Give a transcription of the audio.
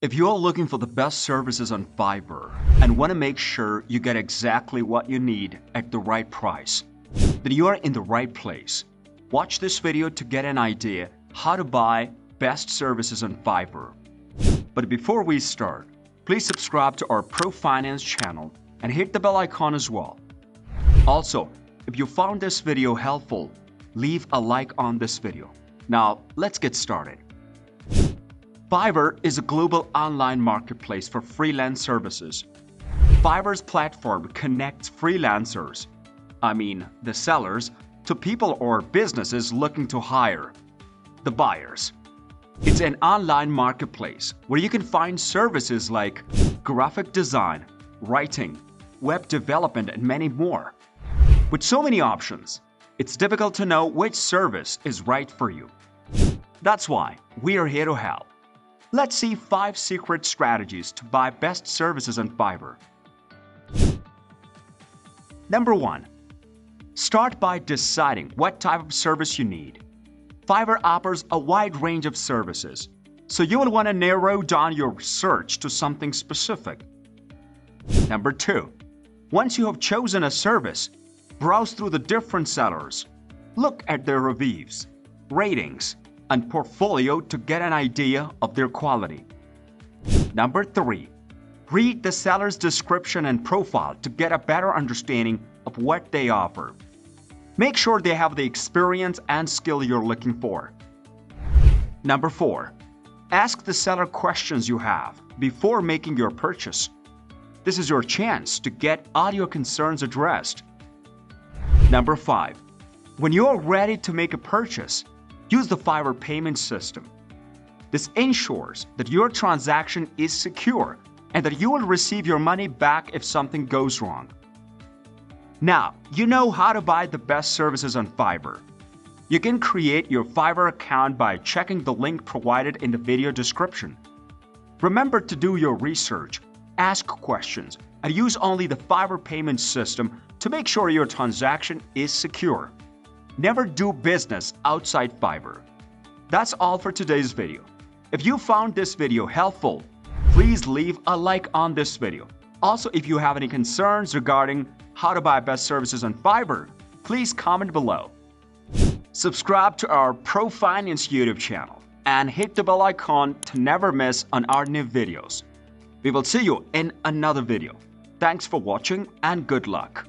If you are looking for the best services on Fiverr and want to make sure you get exactly what you need at the right price, then you are in the right place. Watch this video to get an idea how to buy best services on Fiverr. But before we start, please subscribe to our Pro Finance channel and hit the bell icon as well. Also, if you found this video helpful, leave a like on this video. Now, let's get started. Fiverr is a global online marketplace for freelance services. Fiverr's platform connects freelancers, the sellers, to people or businesses looking to hire, the buyers. It's an online marketplace where you can find services like graphic design, writing, web development, and many more. With so many options, it's difficult to know which service is right for you. That's why we are here to help. Let's see 5 secret strategies to buy best services on Fiverr. Number 1. Start by deciding what type of service you need. Fiverr offers a wide range of services, so you will want to narrow down your search to something specific. Number 2. Once you have chosen a service, browse through the different sellers. Look at their reviews, ratings, and portfolio to get an idea of their quality. Number 3. Read the seller's description and profile to get a better understanding of what they offer. Make sure they have the experience and skill you're looking for. Number 4. Ask the seller questions you have before making your purchase. This is your chance to get all your concerns addressed. Number 5. When you are ready to make a purchase, use the Fiverr payment system. This ensures that your transaction is secure and that you will receive your money back if something goes wrong. Now, you know how to buy the best services on Fiverr. You can create your Fiverr account by checking the link provided in the video description. Remember to do your research, ask questions, and use only the Fiverr payment system to make sure your transaction is secure. Never do business outside Fiverr. That's all for today's video. If you found this video helpful, please leave a like on this video. Also, if you have any concerns regarding how to buy best services on Fiverr, please comment below. Subscribe to our Pro Finance YouTube channel and hit the bell icon to never miss on our new videos. We will see you in another video. Thanks for watching and good luck.